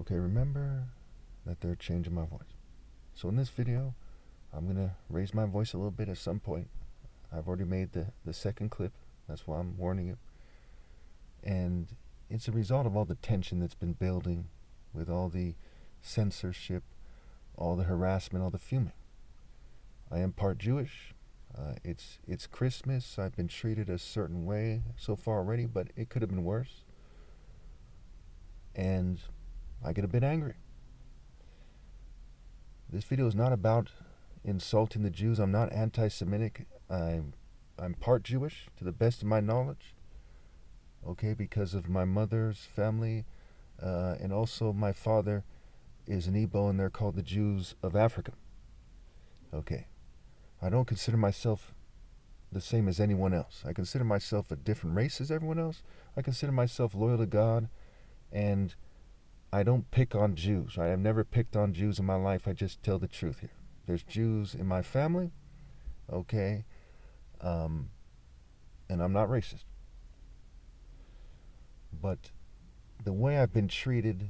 Okay, remember that they're changing my voice. So in this video, I'm going to raise my voice a little bit at some point. I've already made the second clip. That's why I'm warning you. And it's a result of all the tension that's been building with all the censorship, all the harassment, all the fuming. I am part Jewish. It's Christmas. I've been treated a certain way so far already, but it could have been worse. And I get a bit angry. This video is not about insulting the Jews. I'm not anti-Semitic. I'm part Jewish to the best of my knowledge. Okay, because of my mother's family, and also my father is an Igbo, and they're called the Jews of Africa. Okay, I don't consider myself the same as anyone else. I consider myself a different race as everyone else. I consider myself loyal to God, and I don't pick on Jews. Right? I've never picked on Jews in my life. I just tell the truth here. There's Jews in my family, okay, and I'm not racist. But the way I've been treated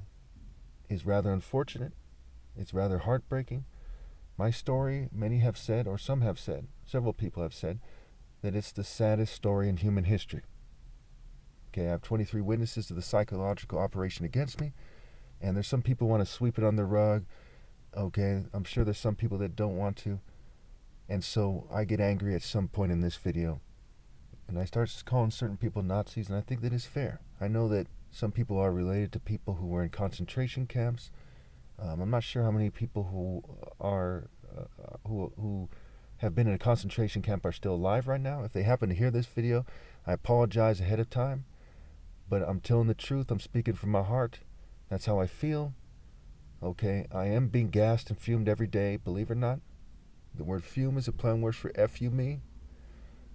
is rather unfortunate. It's rather heartbreaking. My story, many have said, or some have said, several people have said, that it's the saddest story in human history. Okay, I have 23 witnesses to the psychological operation against me, and there's some people who want to sweep it under the rug. Okay, I'm sure there's some people that don't want to. And so I get angry at some point in this video, and I start calling certain people Nazis, and I think that is fair. I know that some people are related to people who were in concentration camps. I'm not sure how many people who are who have been in a concentration camp are still alive right now. If they happen to hear this video, I apologize ahead of time. But I'm telling the truth. I'm speaking from my heart. That's how I feel. Okay, I am being gassed and fumed every day, believe it or not. The word fume is a play on words for F-U-me.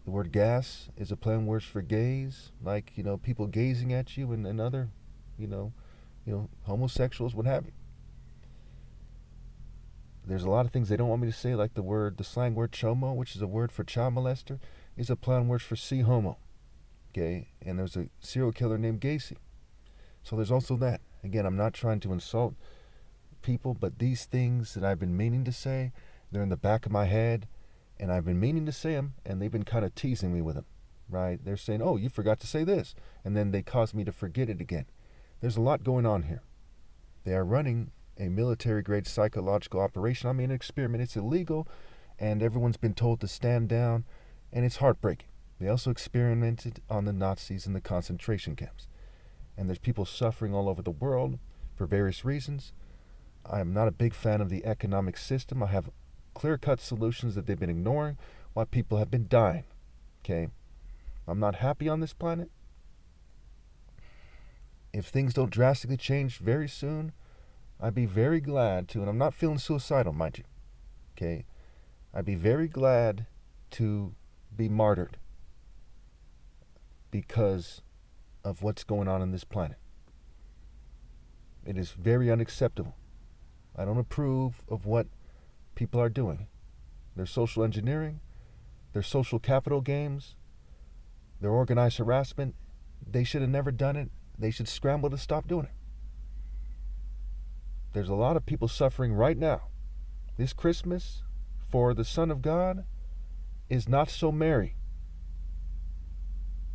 The word gas is a play on words for gaze, like, people gazing at you and other, homosexuals, what have you. There's a lot of things they don't want me to say, like the slang word chomo, which is a word for child molester, is a play on words for C-homo. Okay, and there's a serial killer named Gacy. So there's also that. Again, I'm not trying to insult people, but these things that I've been meaning to say, they're in the back of my head, and I've been meaning to say them, and they've been kind of teasing me with them, right? They're saying, oh, you forgot to say this, and then they cause me to forget it again. There's a lot going on here. They are running a military-grade psychological operation. I mean, an experiment. It's illegal, and everyone's been told to stand down, and it's heartbreaking. They also experimented on the Nazis in the concentration camps. And there's people suffering all over the world for various reasons. I am not a big fan of the economic system. I have clear-cut solutions that they've been ignoring while people have been dying. Okay? I'm not happy on this planet. If things don't drastically change very soon, I'd be very glad to, and I'm not feeling suicidal, mind you. Okay? I'd be very glad to be martyred because of what's going on this planet. It is very unacceptable. I don't approve of what people are doing. Their social engineering, their social capital games, their organized harassment. They should have never done it. They should scramble to stop doing it. There's a lot of people suffering right now. This Christmas, for the Son of God, is not so merry.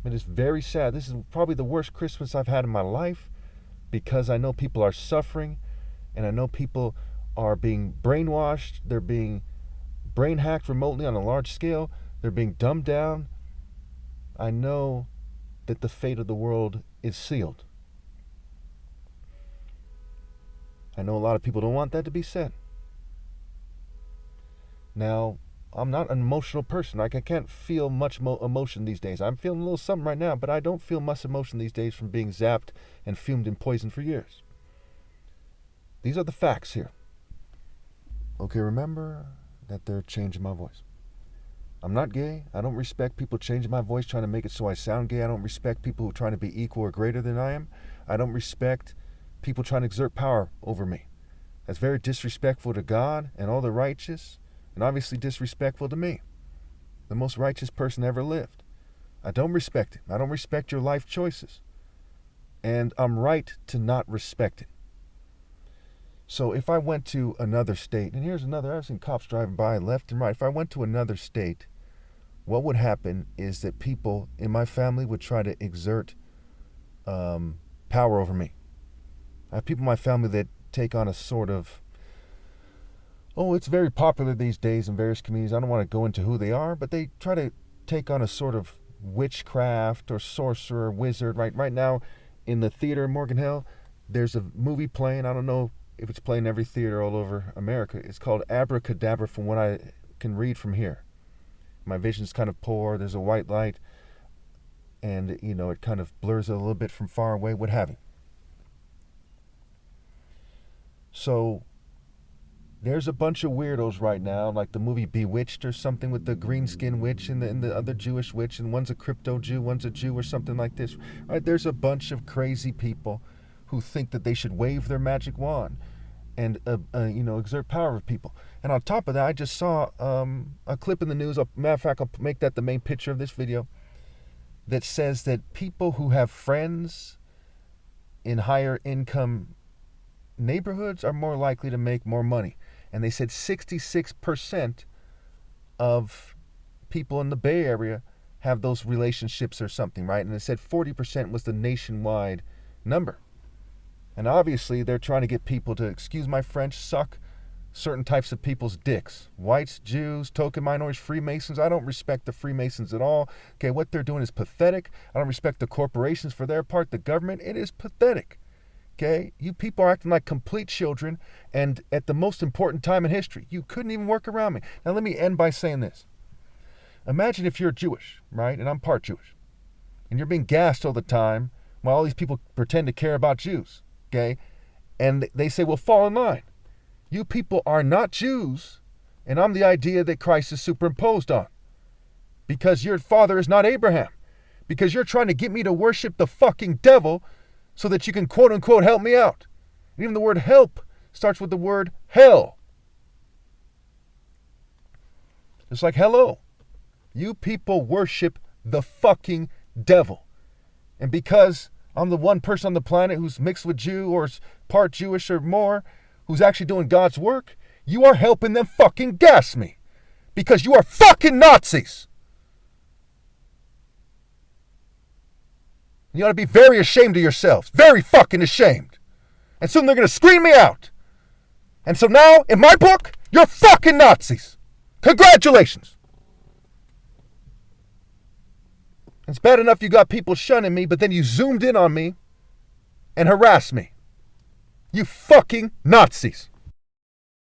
It is very sad. This is probably the worst Christmas I've had in my life because I know people are suffering, and I know people are being brainwashed. They're being brain hacked remotely on a large scale. They're being dumbed down. I know that the fate of the world is sealed. I know a lot of people don't want that to be said. Now, I'm not an emotional person. Like, I can't feel much emotion these days. I'm feeling a little something right now, but I don't feel much emotion these days from being zapped and fumed and poisoned for years. These are the facts here. Okay, remember that they're changing my voice. I'm not gay. I don't respect people changing my voice, trying to make it so I sound gay. I don't respect people who are trying to be equal or greater than I am. I don't respect people trying to exert power over me. That's very disrespectful to God and all the righteous, and obviously disrespectful to me, the most righteous person ever lived. I don't respect it. I don't respect your life choices. And I'm right to not respect it. So if I went to another state, and here's another, I've seen cops driving by left and right. If I went to another state, what would happen is that people in my family would try to exert power over me. I have people in my family that take on a sort of, it's very popular these days in various communities. I don't want to go into who they are, but they try to take on a sort of witchcraft or sorcerer, wizard. Right now in the theater in Morgan Hill, there's a movie playing. I don't know if it's playing every theater all over America. It's called Abracadabra, from what I can read from here. My vision's kind of poor. There's a white light, and it kind of blurs it a little bit from far away, what have you. So there's a bunch of weirdos right now, like the movie Bewitched or something, with the green skin witch and the other Jewish witch, and one's a crypto Jew, one's a Jew, or something like this. Right? There's a bunch of crazy people who think that they should wave their magic wand and exert power over people. And on top of that, I just saw a clip in the news. Matter of fact, I'll make that the main picture of this video, that says that people who have friends in higher income neighborhoods are more likely to make more money. And they said 66% of people in the Bay Area have those relationships or something, right? And it said 40% was the nationwide number. And obviously they're trying to get people to, excuse my French, suck certain types of people's dicks. Whites, Jews, token minorities, Freemasons. I don't respect the Freemasons at all. Okay, what they're doing is pathetic. I don't respect the corporations for their part, the government. It is pathetic. Okay, you people are acting like complete children, and at the most important time in history, you couldn't even work around me. Now let me end by saying this. Imagine if you're Jewish, right, and I'm part Jewish, and you're being gassed all the time while all these people pretend to care about Jews, okay, and they say, well, fall in line. You people are not Jews, and I'm the idea that Christ is superimposed on, because your father is not Abraham, because you're trying to get me to worship the fucking devil so that you can quote unquote help me out. And even the word help starts with the word hell. It's like hello. You people worship the fucking devil. And because I'm the one person on the planet who's mixed with Jew or part Jewish or more, who's actually doing God's work, you are helping them fucking gas me. Because you are fucking Nazis. You ought to be very ashamed of yourselves. Very fucking ashamed. And soon they're going to scream me out. And so now, in my book, you're fucking Nazis. Congratulations. It's bad enough you got people shunning me, but then you zoomed in on me and harassed me. You fucking Nazis.